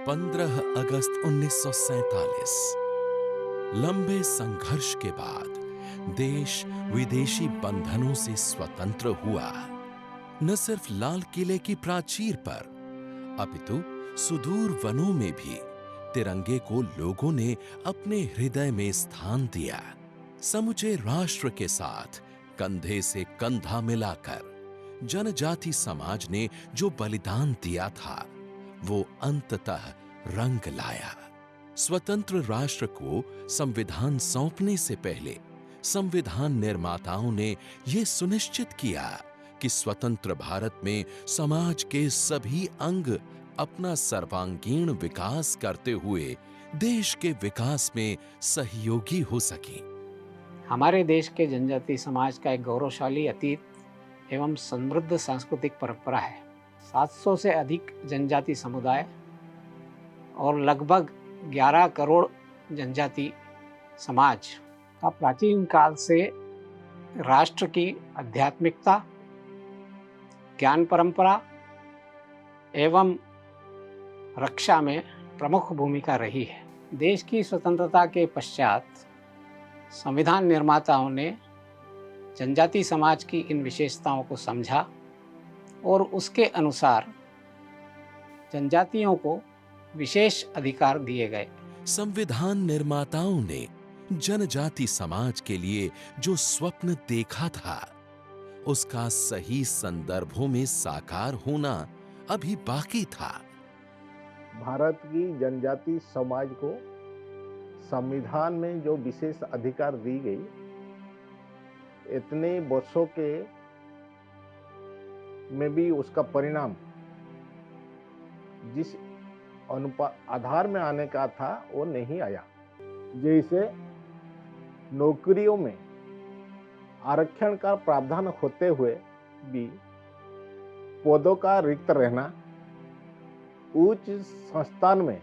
15 अगस्त 1947 लंबे संघर्ष के बाद देश विदेशी बंधनों से स्वतंत्र हुआ। न सिर्फ लाल किले की प्राचीर पर, अपितु सुदूर वनों में भी तिरंगे को लोगों ने अपने हृदय में स्थान दिया। समूचे राष्ट्र के साथ कंधे से कंधा मिलाकर जनजाति समाज ने जो बलिदान दिया था, वो अंततः रंग लाया। स्वतंत्र राष्ट्र को संविधान सौंपने से पहले संविधान निर्माताओं ने यह सुनिश्चित किया कि स्वतंत्र भारत में समाज के सभी अंग अपना सर्वांगीण विकास करते हुए देश के विकास में सहयोगी हो सके। हमारे देश के जनजाति समाज का एक गौरवशाली अतीत एवं समृद्ध सांस्कृतिक परंपरा है। 700 से अधिक जनजाति समुदाय और लगभग 11 करोड़ जनजाति समाज का प्राचीन काल से राष्ट्र की आध्यात्मिकता, ज्ञान परंपरा एवं रक्षा में प्रमुख भूमिका रही है। देश की स्वतंत्रता के पश्चात संविधान निर्माताओं ने जनजाति समाज की इन विशेषताओं को समझा और उसके अनुसार जनजातियों को विशेष अधिकार दिए गए। संविधान निर्माताओं ने जनजाति समाज के लिए जो स्वप्न देखा था, उसका सही संदर्भों में साकार होना अभी बाकी था। भारत की जनजाति समाज को संविधान में जो विशेष अधिकार दी गई, इतने वर्षों के में भी उसका परिणाम जिस आधार में आने का था वो नहीं आया। जैसे नौकरियों में आरक्षण का प्रावधान होते हुए भी पदों का रिक्त रहना, उच्च संस्थान में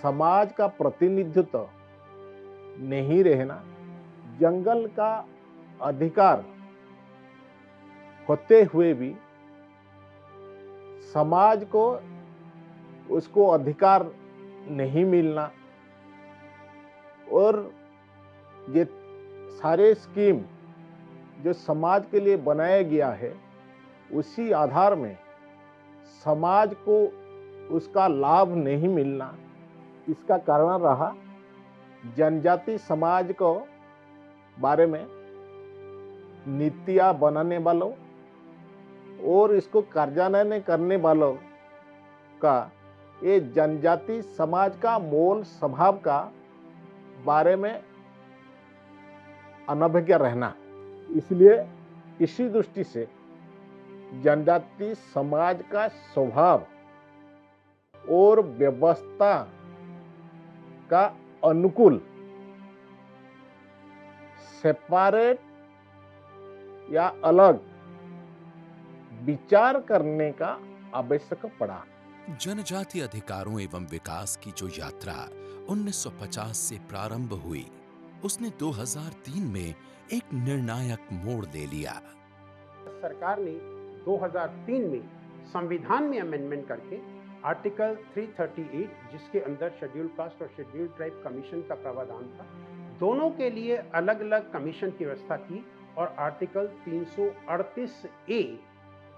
समाज का प्रतिनिधित्व नहीं रहना, जंगल का अधिकार होते हुए भी समाज को उसको अधिकार नहीं मिलना, और ये सारे स्कीम जो समाज के लिए बनाया गया है, उसी आधार में समाज को उसका लाभ नहीं मिलना, इसका कारण रहा जनजाति समाज को बारे में नीतियां बनाने वालों और इसको कार्यान्वयन करने वालों का ये जनजाति समाज का मूल स्वभाव का बारे में अनभिज्ञ रहना। इसलिए इसी दृष्टि से जनजाति समाज का स्वभाव और व्यवस्था का अनुकूल सेपरेट या अलग विचार करने का आवश्यक पड़ा। जनजाति अधिकारों एवं विकास की जो यात्रा 1950 से प्रारंभ हुई, उसने 2003 में एक निर्णायक मोड़ ले लिया। सरकार ने 2003 में संविधान में अमेंडमेंट करके आर्टिकल 338, जिसके अंदर शेड्यूल कास्ट और शेड्यूल ट्राइब कमीशन का प्रावधान था, दोनों के लिए अलग अलग कमीशन की व्यवस्था की और आर्टिकल 338A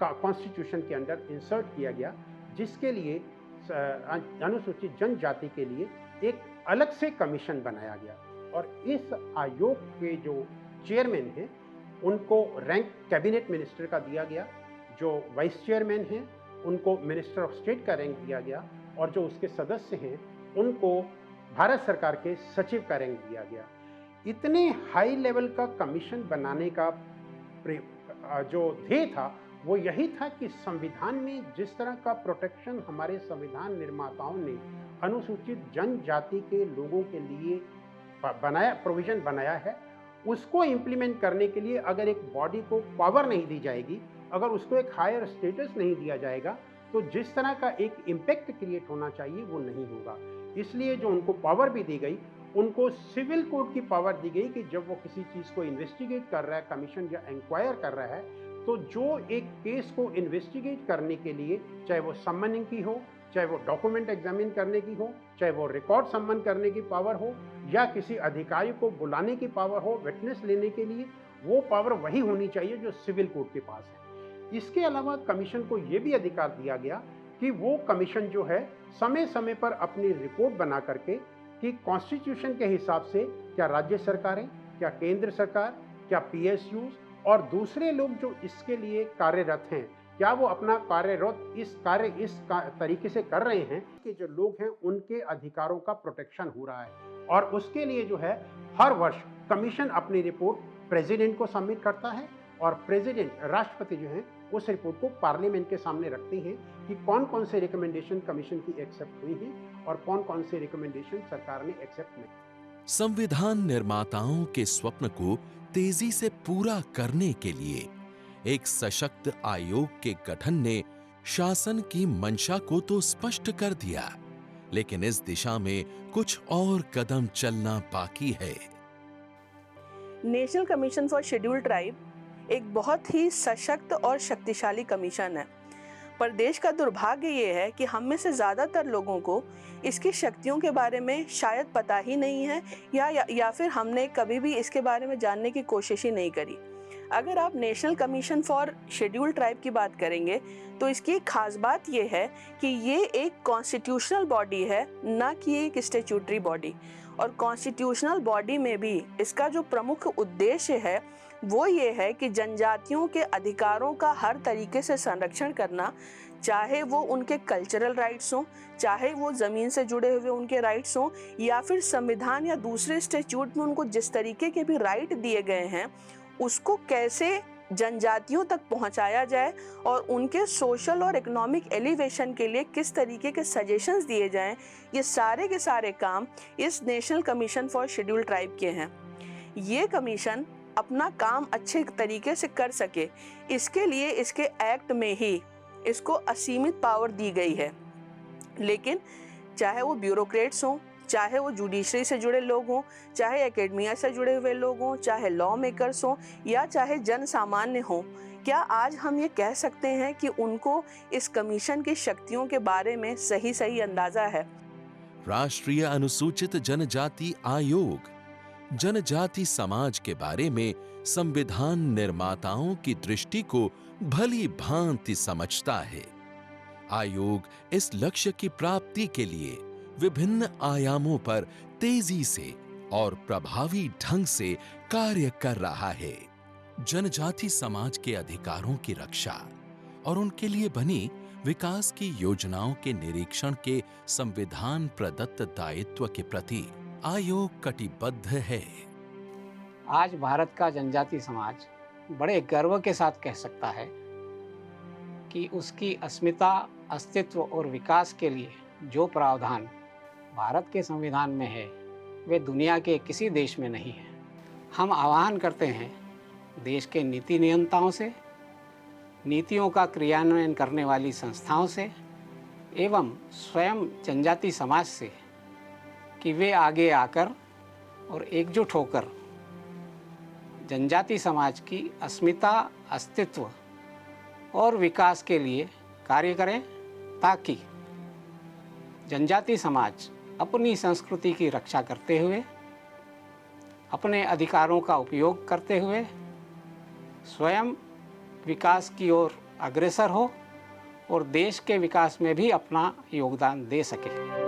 का कॉन्स्टिट्यूशन के अंदर इंसर्ट किया गया, जिसके लिए अनुसूचित जनजाति के लिए एक अलग से कमीशन बनाया गया। और इस आयोग के जो चेयरमैन हैं, उनको रैंक कैबिनेट मिनिस्टर का दिया गया, जो वाइस चेयरमैन हैं उनको मिनिस्टर ऑफ स्टेट का रैंक दिया गया, और जो उसके सदस्य हैं उनको भारत सरकार के सचिव का रैंक दिया गया। इतने हाई लेवल का कमीशन बनाने का जो ध्येय था वो यही था कि संविधान में जिस तरह का प्रोटेक्शन हमारे संविधान निर्माताओं ने अनुसूचित जनजाति के लोगों के लिए प्रोविजन बनाया है, उसको इम्प्लीमेंट करने के लिए अगर एक बॉडी को पावर नहीं दी जाएगी, अगर उसको एक हायर स्टेटस नहीं दिया जाएगा, तो जिस तरह का एक इम्पैक्ट क्रिएट होना चाहिए वो नहीं होगा। इसलिए जो उनको पावर भी दी गई, उनको सिविल कोर्ट की पावर दी गई कि जब वो किसी चीज़ को इन्वेस्टिगेट कर रहा है, कमीशन या इंक्वायर कर रहा है, तो जो एक केस को इन्वेस्टिगेट करने के लिए, चाहे वो समनिंग की हो चाहे वो डॉक्यूमेंट एग्जामिन करने की हो, चाहे वो रिकॉर्ड सम्मन करने की पावर हो, या किसी अधिकारी को बुलाने की पावर हो विटनेस लेने के लिए, वो पावर वही होनी चाहिए जो सिविल कोर्ट के पास है। इसके अलावा कमीशन को ये भी अधिकार दिया गया कि वो कमीशन जो है समय समय पर अपनी रिपोर्ट बना करके कि कॉन्स्टिट्यूशन के हिसाब से क्या राज्य सरकारें, क्या केंद्र सरकार, क्या पीएसयूज और दूसरे लोग जो इसके लिए कार्यरत हैं, क्या वो अपना इस तरीके से कर रहे हैं कि जो लोग हैं उनके अधिकारों का प्रोटेक्शन हो रहा है। और उसके लिए जो है हर वर्ष कमीशन अपनी रिपोर्ट प्रेसिडेंट को सबमिट करता है और प्रेसिडेंट, राष्ट्रपति जो है उस रिपोर्ट को पार्लियामेंट के सामने रखते हैं कि कौन कौन से रिकमेंडेशन कमीशन की एक्सेप्ट हुई हैं और कौन कौन से रिकमेंडेशन सरकार ने एक्सेप्ट नहीं। संविधान निर्माताओं के स्वप्न को तेजी से पूरा करने के लिए एक सशक्त आयोग के गठन ने शासन की मंशा को तो स्पष्ट कर दिया, लेकिन इस दिशा में कुछ और कदम चलना बाकी है। National commission for scheduled tribe एक बहुत ही सशक्त और शक्तिशाली कमीशन है, पर देश का दुर्भाग्य ये है कि हम में से ज़्यादातर लोगों को इसकी शक्तियों के बारे में शायद पता ही नहीं है या फिर हमने कभी भी इसके बारे में जानने की कोशिश ही नहीं करी। अगर आप national commission for scheduled tribe की बात करेंगे तो इसकी एक खास बात यह है कि ये एक कॉन्स्टिट्यूशनल बॉडी है, ना कि एक स्टैट्यूटरी बॉडी। और कॉन्स्टिट्यूशनल बॉडी में भी इसका जो प्रमुख उद्देश्य है वो ये है कि जनजातियों के अधिकारों का हर तरीके से संरक्षण करना, चाहे वो उनके कल्चरल राइट्स हों, चाहे वो ज़मीन से जुड़े हुए उनके राइट्स हों, या फिर संविधान या दूसरे स्टैट्यूट में उनको जिस तरीके के भी राइट दिए गए हैं उसको कैसे जनजातियों तक पहुंचाया जाए और उनके सोशल और इकोनॉमिक एलिवेशन के लिए किस तरीके के सजेशंस दिए जाएं, ये सारे के सारे काम इस national commission for scheduled tribe के हैं। ये कमीशन अपना काम अच्छे तरीके से कर सके, इसके लिए इसके एक्ट में ही इसको असीमित पावर दी गई है। लेकिन चाहे वो ब्यूरोक्रेट्स हों, चाहे वो जुडिशरी से जुड़े लोग हों, चाहे एकेडमिया से जुड़े हुए लोग हों, चाहे लॉ मेकर्स हों या चाहे जन सामान्य हों, क्या आज हम ये कह सकते हैं कि उनको इस कमीशन की शक्तियों के बारे में सही अंदाजा है? राष्ट्रीय अनुसूचित जनजाति आयोग जनजाति समाज के बारे में संविधान निर्माताओं की दृष्टि को भली भांति समझता है। आयोग इस लक्ष्य की प्राप्ति के लिए विभिन्न आयामों पर तेजी से और प्रभावी ढंग से कार्य कर रहा है। जनजाति समाज के अधिकारों की रक्षा और उनके लिए बनी विकास की योजनाओं के निरीक्षण के संविधान प्रदत्त दायित्व के प्रति आयोग कटिबद्ध है। आज भारत का जनजाति समाज बड़े गर्व के साथ कह सकता है कि उसकी अस्मिता, अस्तित्व और विकास के लिए जो प्रावधान भारत के संविधान में है वे दुनिया के किसी देश में नहीं है। हम आह्वान करते हैं देश के नीति नियंताओं से, नीतियों का क्रियान्वयन करने वाली संस्थाओं से एवं स्वयं जनजाति समाज से कि वे आगे आकर और एकजुट होकर जनजाति समाज की अस्मिता, अस्तित्व और विकास के लिए कार्य करें, ताकि जनजाति समाज अपनी संस्कृति की रक्षा करते हुए, अपने अधिकारों का उपयोग करते हुए स्वयं विकास की ओर अग्रसर हो और देश के विकास में भी अपना योगदान दे सके।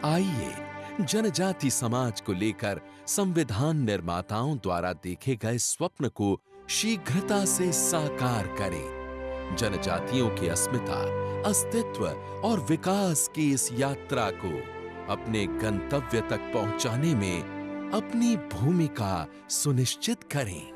आइए जनजाति समाज को लेकर संविधान निर्माताओं द्वारा देखे गए स्वप्न को शीघ्रता से साकार करें। जनजातियों की अस्मिता, अस्तित्व और विकास की इस यात्रा को अपने गंतव्य तक पहुंचाने में अपनी भूमिका सुनिश्चित करें।